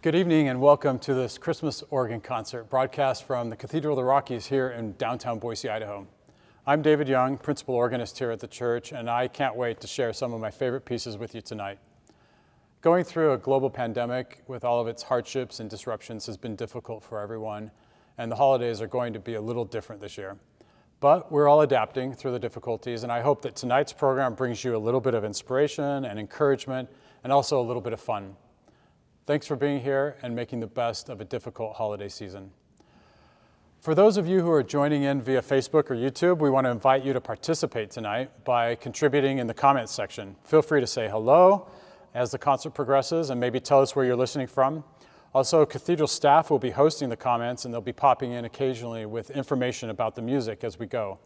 Good evening and welcome to this Christmas organ concert broadcast from the Cathedral of the Rockies here in downtown Boise, Idaho. I'm David Young, principal organist here at the church, and I can't wait to share some of my favorite pieces with you tonight. Going through a global pandemic with all of its hardships and disruptions has been difficult for everyone, and the holidays are going to be a little different this year. But we're all adapting through the difficulties, and I hope that tonight's program brings you a little bit of inspiration and encouragement, and also a little bit of fun. Thanks for being here and making the best of a difficult holiday season. For those of you who are joining in via Facebook or YouTube, we want to invite you to participate tonight by contributing in the comments section. Feel free to say hello as the concert progresses and maybe tell us where you're listening from. Also, Cathedral staff will be hosting the comments and they'll be popping in occasionally with information about the music as we go.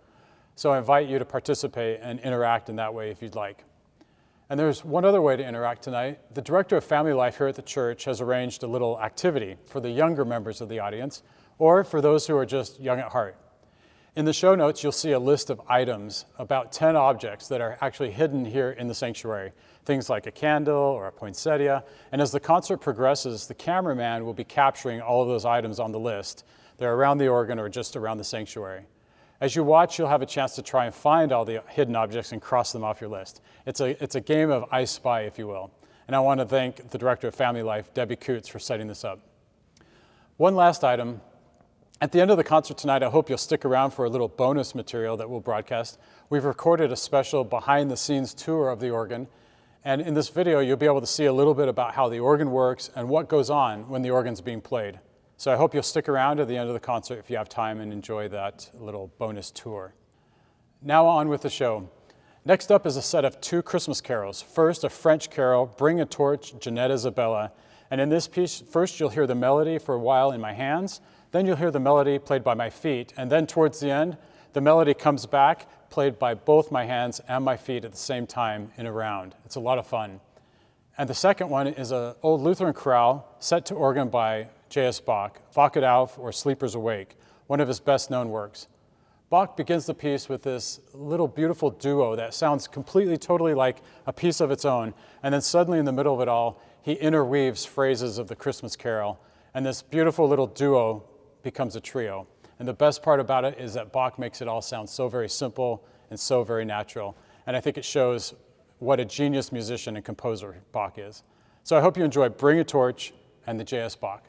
So I invite you to participate and interact in that way if you'd like. And there's one other way to interact tonight. The Director of Family Life here at the church has arranged a little activity for the younger members of the audience, or for those who are just young at heart. In the show notes, you'll see a list of items, about 10 objects that are actually hidden here in the sanctuary. Things like a candle or a poinsettia. And as the concert progresses, the cameraman will be capturing all of those items on the list. They're around the organ or just around the sanctuary. As you watch, you'll have a chance to try and find all the hidden objects and cross them off your list. It's a game of I Spy, if you will. And I want to thank the Director of Family Life, Debbie Coots, for setting this up. One last item. At the end of the concert tonight, I hope you'll stick around for a little bonus material that we'll broadcast. We've recorded a special behind-the-scenes tour of the organ. And in this video, you'll be able to see a little bit about how the organ works and what goes on when the organ's being played. So I hope you'll stick around at the end of the concert if you have time and enjoy that little bonus tour. Now on with the show. Next up is a set of 2 Christmas carols. First, a French carol, Bring a Torch, Jeanette Isabella. And in this piece, first you'll hear the melody for a while in my hands, then you'll hear the melody played by my feet, and then towards the end, the melody comes back, played by both my hands and my feet at the same time in a round. It's a lot of fun. And the second one is an old Lutheran chorale set to organ by J.S. Bach, Wacht auf or Sleepers Awake, one of his best-known works. Bach begins the piece with this little beautiful duo that sounds completely, totally like a piece of its own, and then suddenly in the middle of it all, he interweaves phrases of the Christmas carol, and this beautiful little duo becomes a trio. And the best part about it is that Bach makes it all sound so very simple and so very natural, and I think it shows what a genius musician and composer Bach is. So I hope you enjoy Bring a Torch and the J.S. Bach.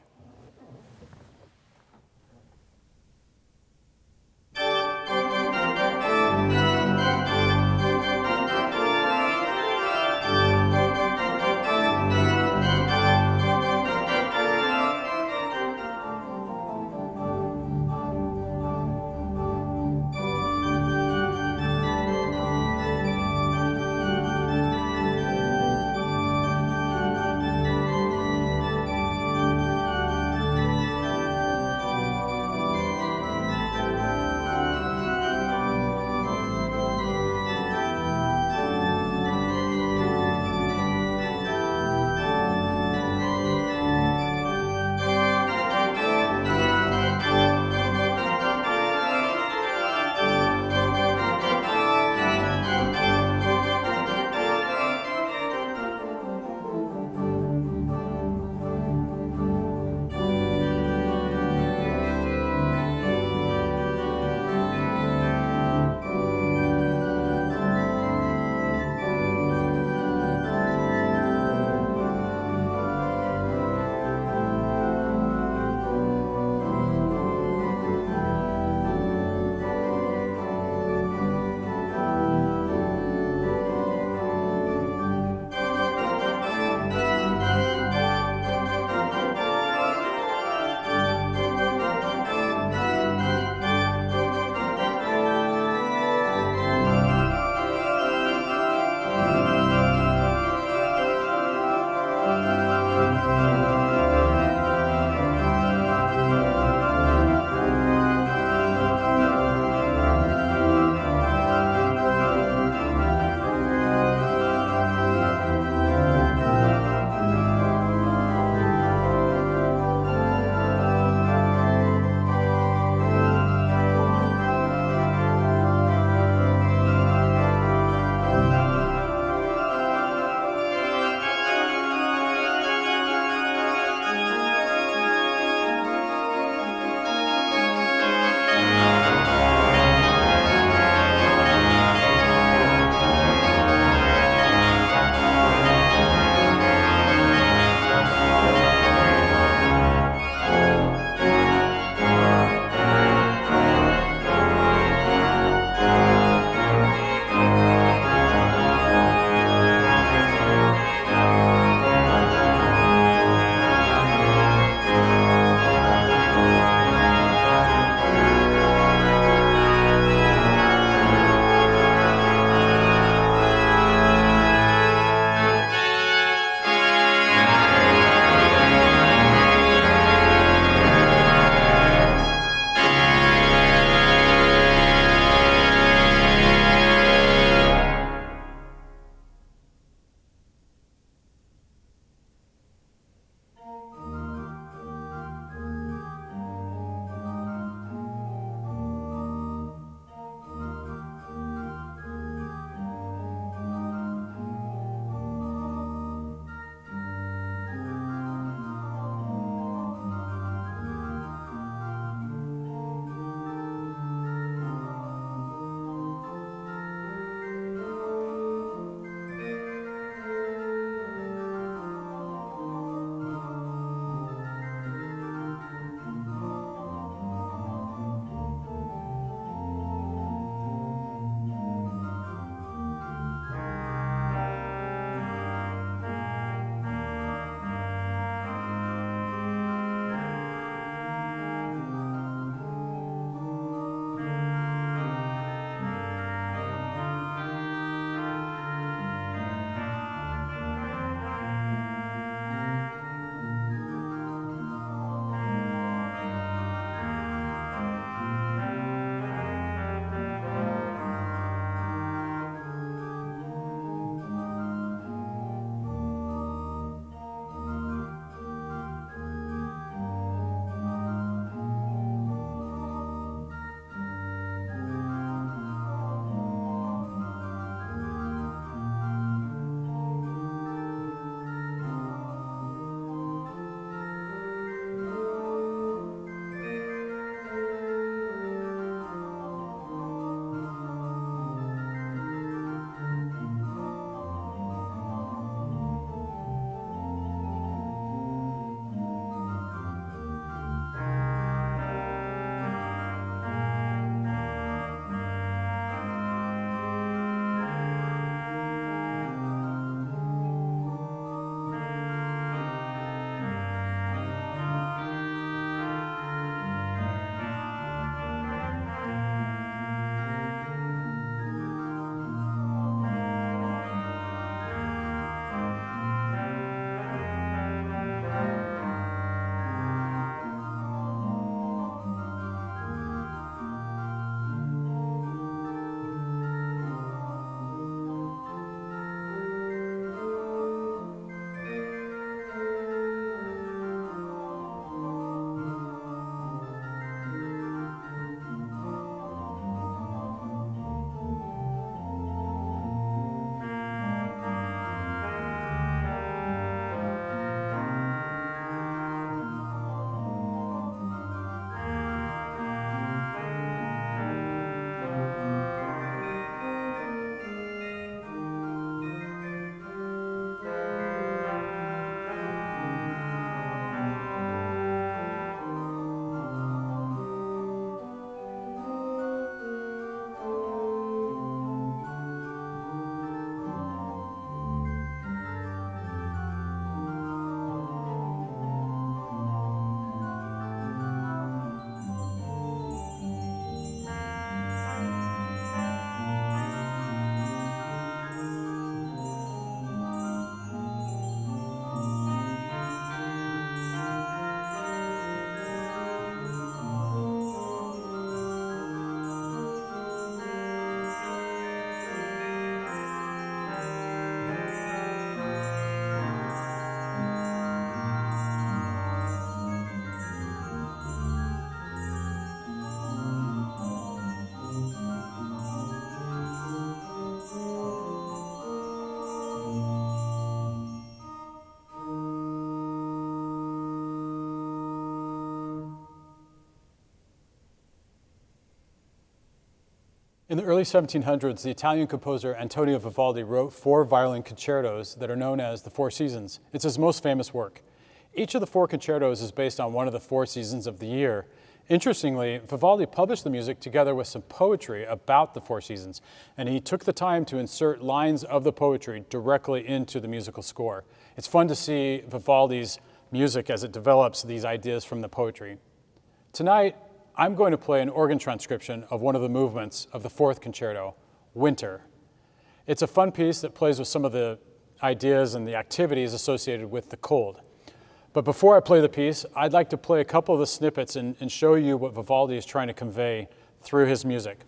In the early 1700s, the Italian composer Antonio Vivaldi wrote 4 violin concertos that are known as the Four Seasons. It's his most famous work. Each of the 4 concertos is based on one of the 4 seasons of the year. Interestingly, Vivaldi published the music together with some poetry about the 4 seasons, and he took the time to insert lines of the poetry directly into the musical score. It's fun to see Vivaldi's music as it develops these ideas from the poetry. Tonight, I'm going to play an organ transcription of one of the movements of the 4th concerto, Winter. It's a fun piece that plays with some of the ideas and the activities associated with the cold. But before I play the piece, I'd like to play a couple of the snippets and show you what Vivaldi is trying to convey through his music.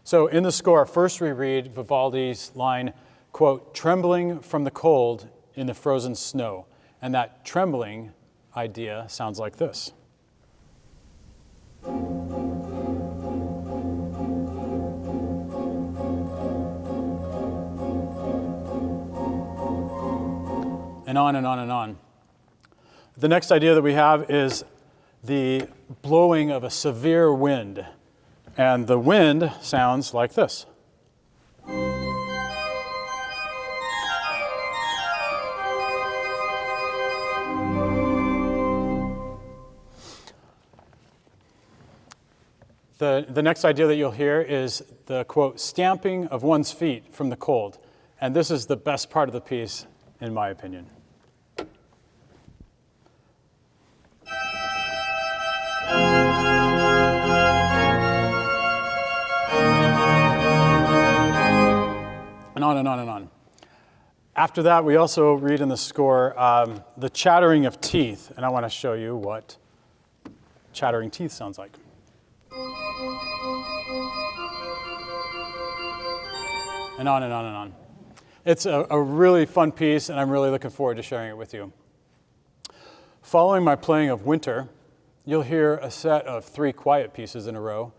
So in the score, first we read Vivaldi's line, quote, "trembling from the cold in the frozen snow." And that trembling idea sounds like this. And on and on and on. The next idea that we have is the blowing of a severe wind. And the wind sounds like this. The next idea that you'll hear is the, quote, stamping of one's feet from the cold. And this is the best part of the piece, in my opinion. And on and on and on. After that, we also read in the score the chattering of teeth, and I want to show you what chattering teeth sounds like. And on and on and on. It's a really fun piece, and I'm really looking forward to sharing it with you. Following my playing of Winter, you'll hear a set of 3 quiet pieces in a row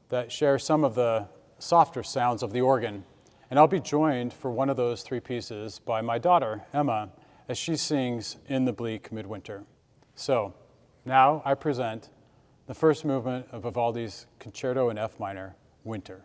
that share some of the softer sounds of the organ. And I'll be joined for one of those 3 pieces by my daughter, Emma, as she sings In the Bleak Midwinter. So now I present the first movement of Vivaldi's Concerto in F minor, Winter.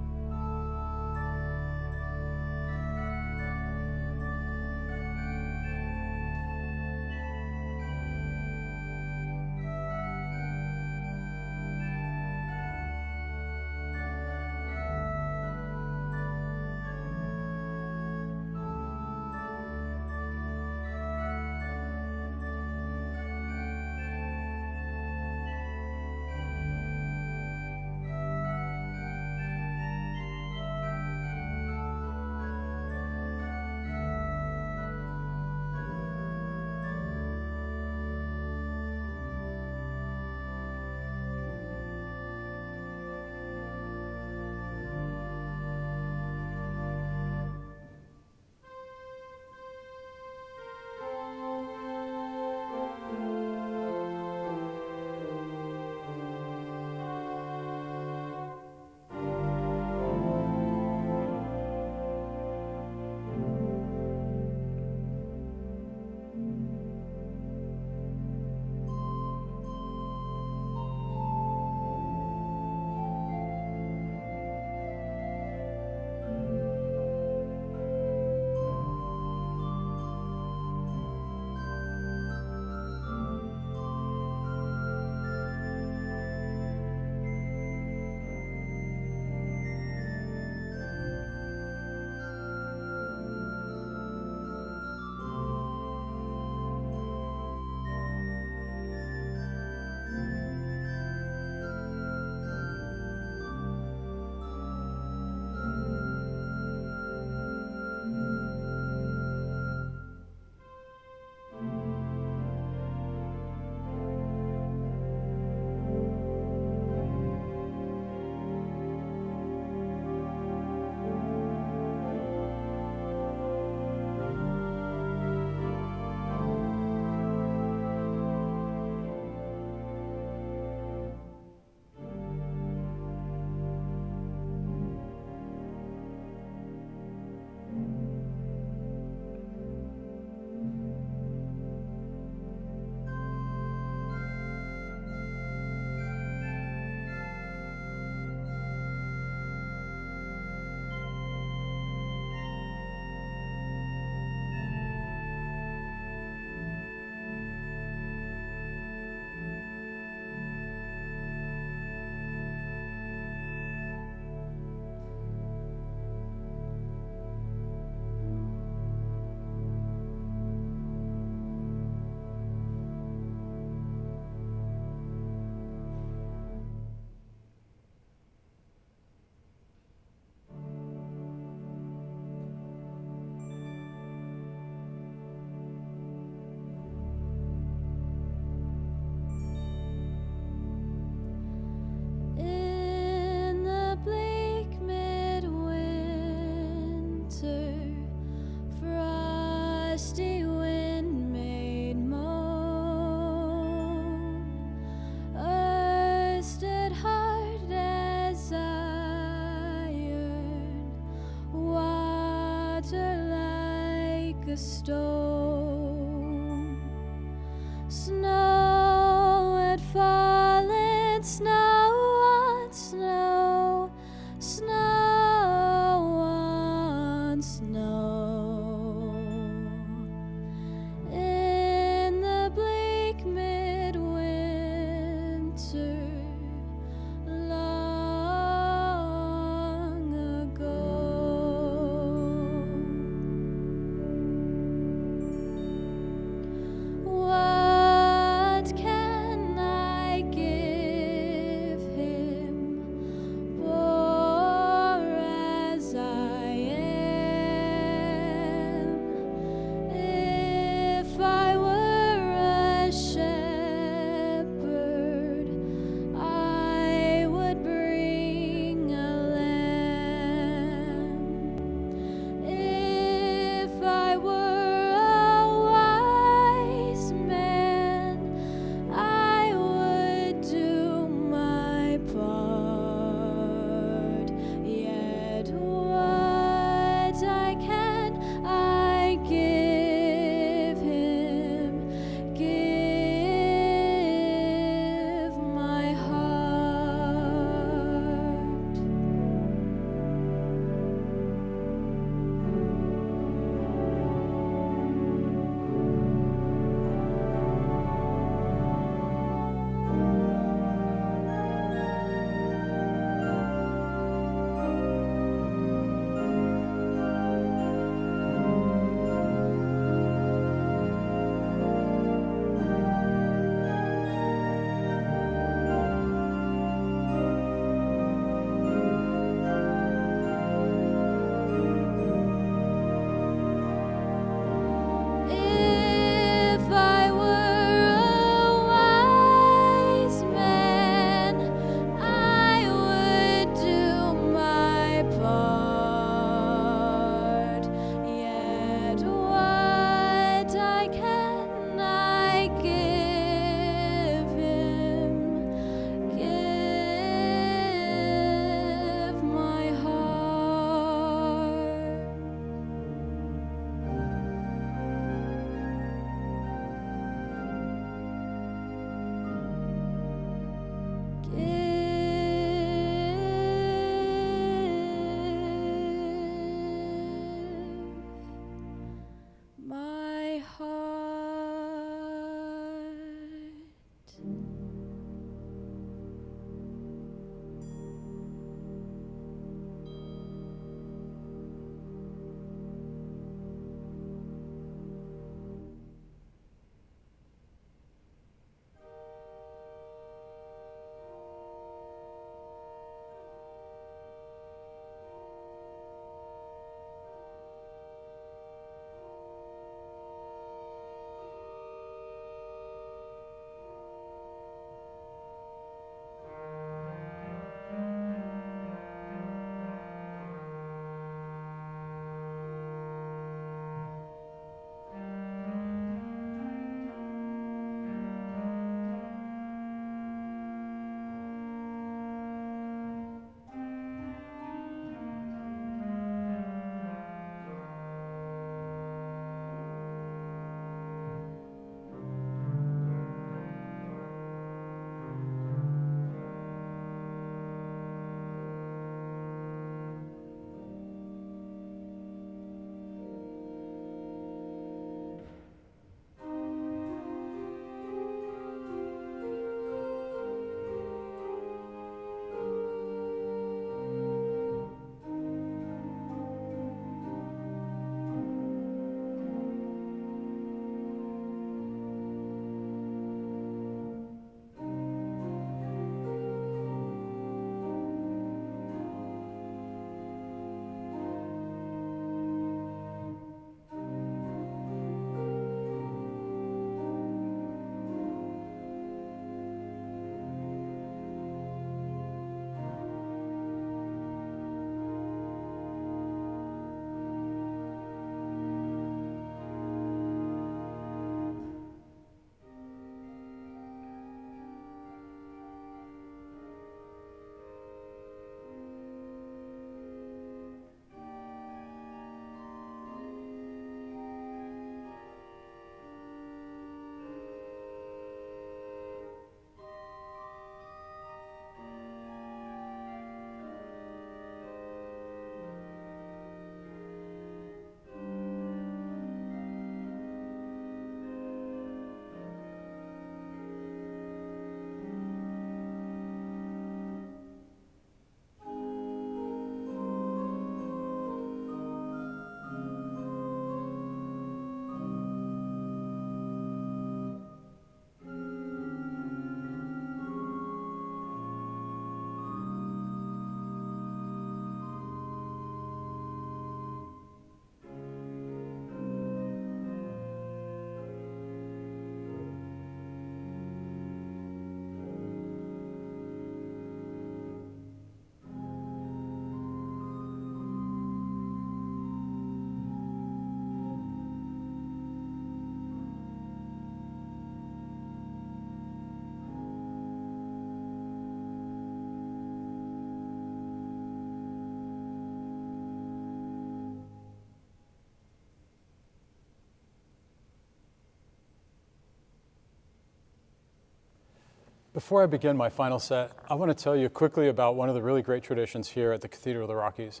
Before I begin my final set, I want to tell you quickly about one of the really great traditions here at the Cathedral of the Rockies.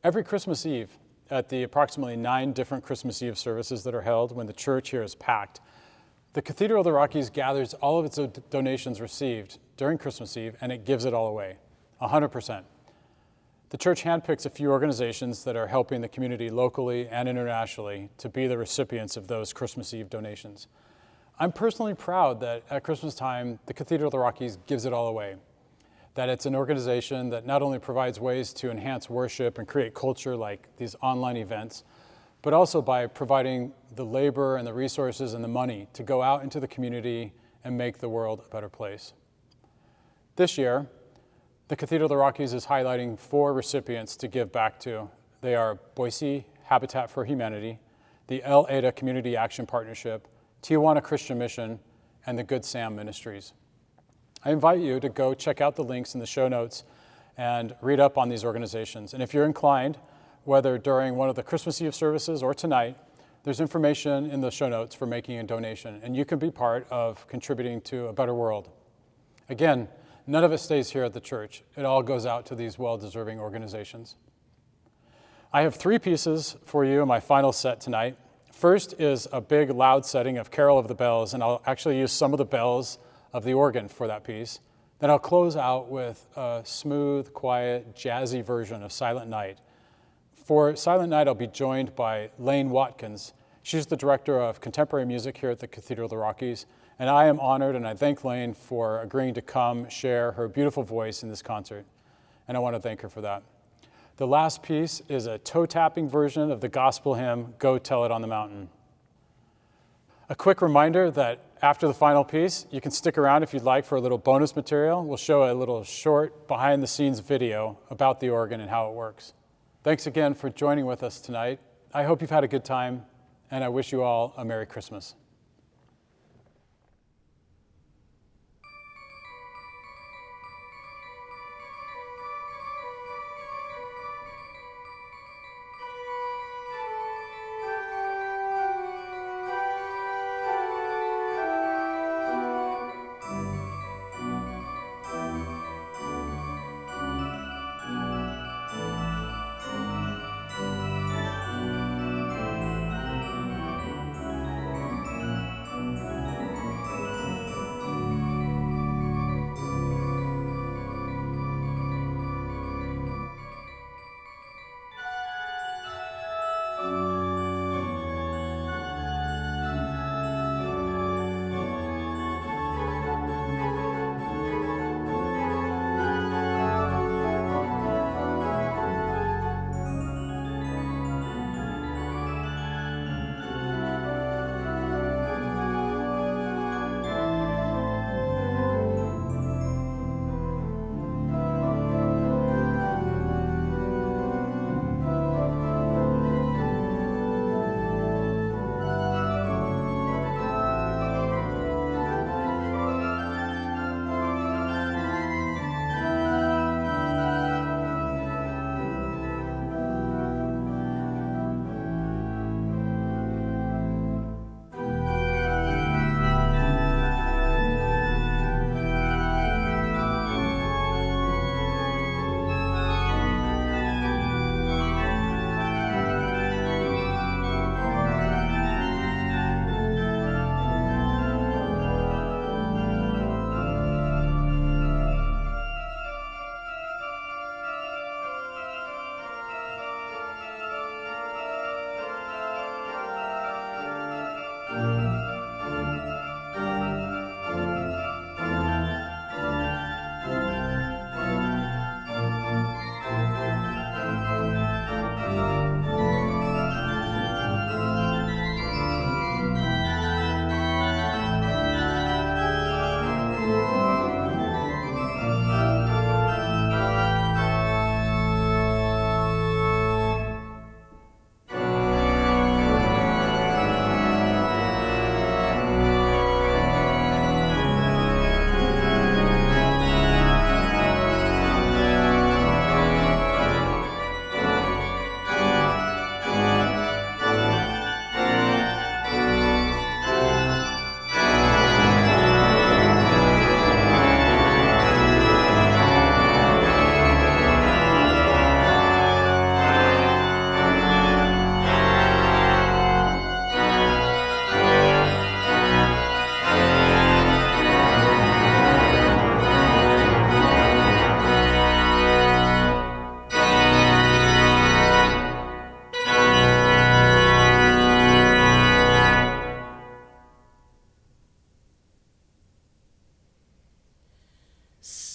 Every Christmas Eve, at the approximately 9 different Christmas Eve services that are held when the church here is packed, the Cathedral of the Rockies gathers all of its donations received during Christmas Eve and it gives it all away, 100%. The church handpicks a few organizations that are helping the community locally and internationally to be the recipients of those Christmas Eve donations. I'm personally proud that at Christmas time, the Cathedral of the Rockies gives it all away. That it's an organization that not only provides ways to enhance worship and create culture like these online events, but also by providing the labor and the resources and the money to go out into the community and make the world a better place. This year, the Cathedral of the Rockies is highlighting 4 recipients to give back to. They are Boise Habitat for Humanity, the El Ada Community Action Partnership, Tijuana Christian Mission, and the Good Sam Ministries. I invite you to go check out the links in the show notes and read up on these organizations. And if you're inclined, whether during one of the Christmas Eve services or tonight, there's information in the show notes for making a donation, and you can be part of contributing to a better world. Again, none of it stays here at the church. It all goes out to these well-deserving organizations. I have 3 pieces for you in my final set tonight. First is a big, loud setting of Carol of the Bells, and I'll actually use some of the bells of the organ for that piece. Then I'll close out with a smooth, quiet, jazzy version of Silent Night. For Silent Night, I'll be joined by Lane Watkins. She's the director of contemporary music here at the Cathedral of the Rockies, and I am honored, and I thank Lane for agreeing to come share her beautiful voice in this concert, and I want to thank her for that. The last piece is a toe-tapping version of the gospel hymn, Go Tell It on the Mountain. A quick reminder that after the final piece, you can stick around if you'd like for a little bonus material. We'll show a little short behind-the-scenes video about the organ and how it works. Thanks again for joining with us tonight. I hope you've had a good time, and I wish you all a Merry Christmas.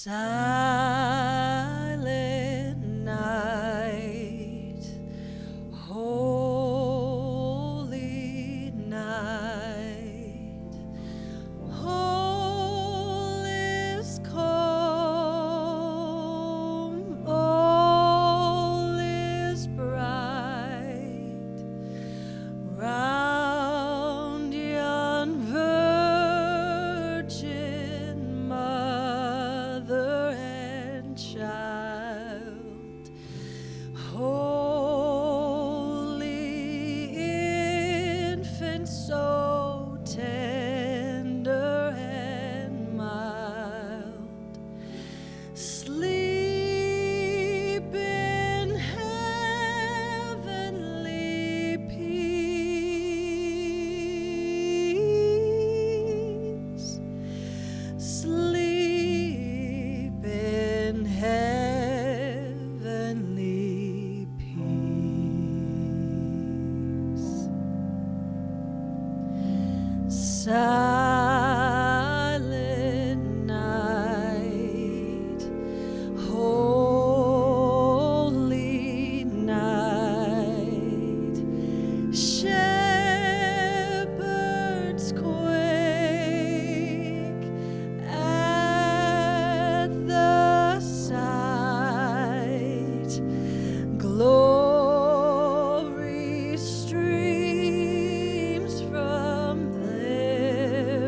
Silent night, holy night, all is calm, all is bright, round yon virgin mother and child, holy infant, so tender and mild, sleep in heavenly peace, sleep in heavenly peace. Silent night, holy night, shepherds quake at the sight, glory streams from their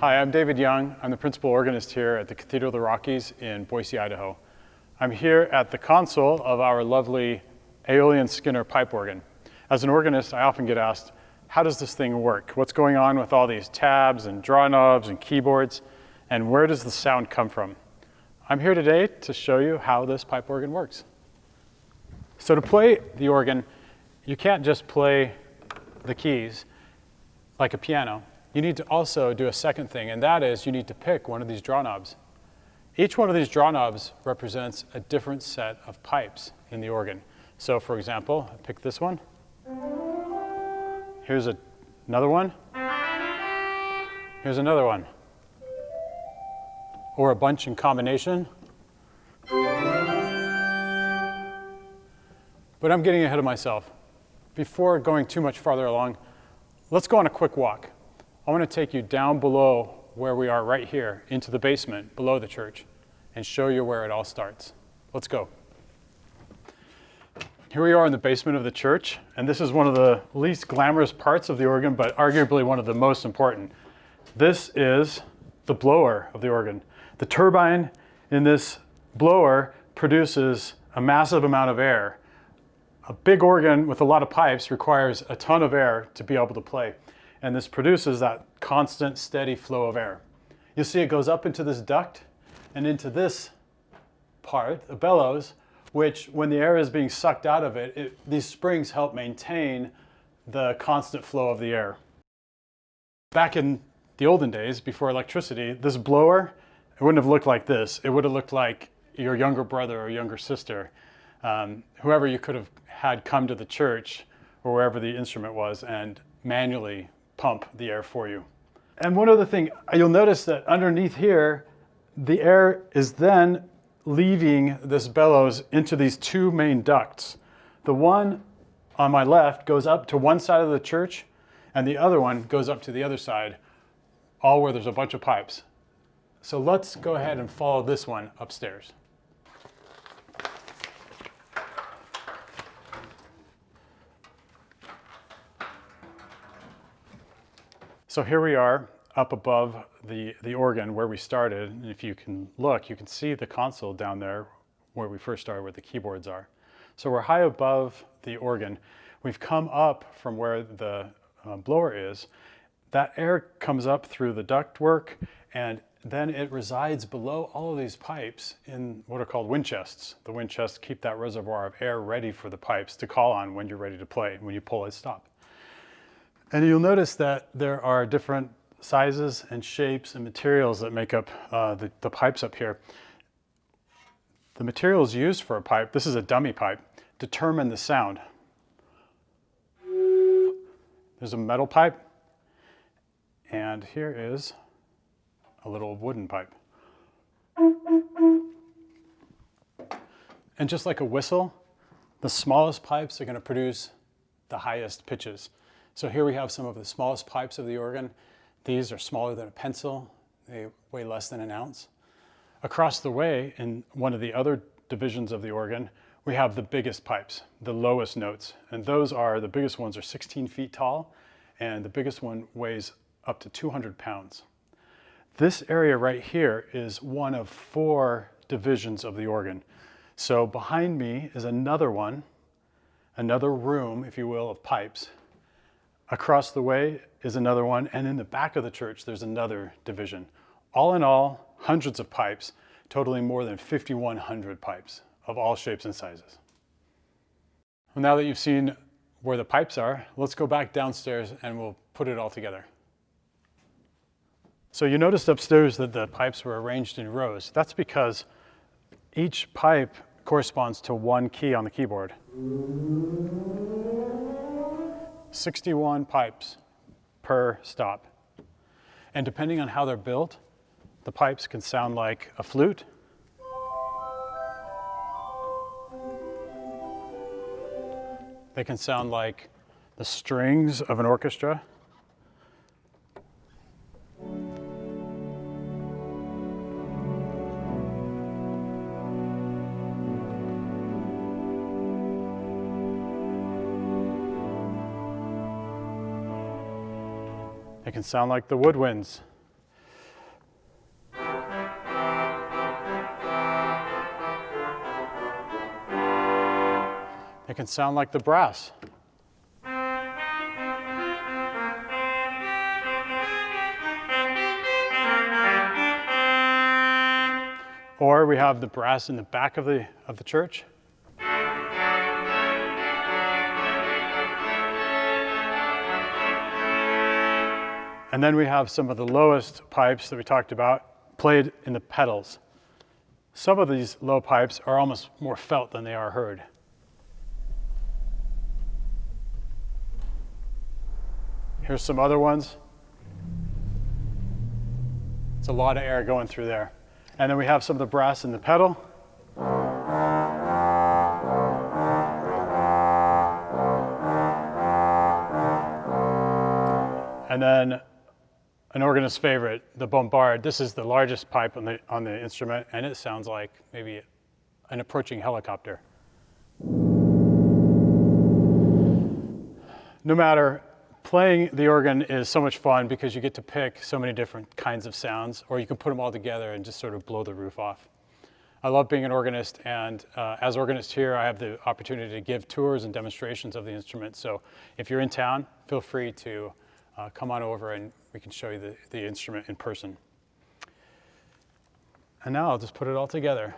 Hi, I'm David Young. I'm the principal organist here at the Cathedral of the Rockies in Boise, Idaho. I'm here at the console of our lovely Aeolian Skinner pipe organ. As an organist, I often get asked, how does this thing work? What's going on with all these tabs and draw knobs and keyboards? And where does the sound come from? I'm here today to show you how this pipe organ works. So to play the organ, you can't just play the keys like a piano. You need to also do a second thing, and that is you need to pick one of these draw knobs. Each one of these draw knobs represents a different set of pipes in the organ. So for example, I pick this one. Here's another one. Here's another one. Or a bunch in combination. But I'm getting ahead of myself. Before going too much farther along, let's go on a quick walk. I want to take you down below where we are right here into the basement below the church and show you where it all starts. Let's go. Here we are in the basement of the church, and this is one of the least glamorous parts of the organ, but arguably one of the most important. This is the blower of the organ. The turbine in this blower produces a massive amount of air. A big organ with a lot of pipes requires a ton of air to be able to play. And this produces that constant, steady flow of air. You'll see it goes up into this duct and into this part, the bellows, which when the air is being sucked out of it, these springs help maintain the constant flow of the air. Back in the olden days, before electricity, this blower, it wouldn't have looked like this. It would have looked like your younger brother or younger sister, whoever you could have had come to the church or wherever the instrument was and manually pump the air for you. And one other thing, you'll notice that underneath here, the air is then leaving this bellows into these two main ducts. The one on my left goes up to one side of the church, and the other one goes up to the other side, all where there's a bunch of pipes. So let's go ahead and follow this one upstairs. So here we are up above the organ where we started. And if you can look, you can see the console down there where we first started, where the keyboards are. So we're high above the organ. We've come up from where the blower is. That air comes up through the ductwork, and then it resides below all of these pipes in what are called wind chests. The wind chests keep that reservoir of air ready for the pipes to call on when you're ready to play. When you pull it, stop. And you'll notice that there are different sizes and shapes and materials that make up the pipes up here. The materials used for a pipe, this is a dummy pipe, determine the sound. There's a metal pipe, and here is a little wooden pipe. And just like a whistle, the smallest pipes are going to produce the highest pitches. So here we have some of the smallest pipes of the organ. These are smaller than a pencil. They weigh less than an ounce. Across the way, in one of the other divisions of the organ, we have the biggest pipes, the lowest notes. And the biggest ones are 16 feet tall, and the biggest one weighs up to 200 pounds. This area right here is one of 4 divisions of the organ. So behind me is another one, another room, if you will, of pipes. Across the way is another one, and in the back of the church, there's another division. All in all, hundreds of pipes, totaling more than 5,100 pipes of all shapes and sizes. Well, now that you've seen where the pipes are, let's go back downstairs and we'll put it all together. So you noticed upstairs that the pipes were arranged in rows. That's because each pipe corresponds to one key on the keyboard. 61 pipes per stop. And depending on how they're built, the pipes can sound like a flute, they can sound like the strings of an orchestra, It can sound like the woodwinds. It can sound like the brass. Or we have the brass in the back of the church. And then we have some of the lowest pipes that we talked about played in the pedals. Some of these low pipes are almost more felt than they are heard. Here's some other ones. It's a lot of air going through there. And then we have some of the brass in the pedal. And then an organist's favorite, the bombard. This is the largest pipe on the instrument, and it sounds like maybe an approaching helicopter. No matter, playing the organ is so much fun because you get to pick so many different kinds of sounds, or you can put them all together and just sort of blow the roof off. I love being an organist, and as organist here, I have the opportunity to give tours and demonstrations of the instrument. So if you're in town, feel free to come on over and we can show you the instrument in person. And now I'll just put it all together.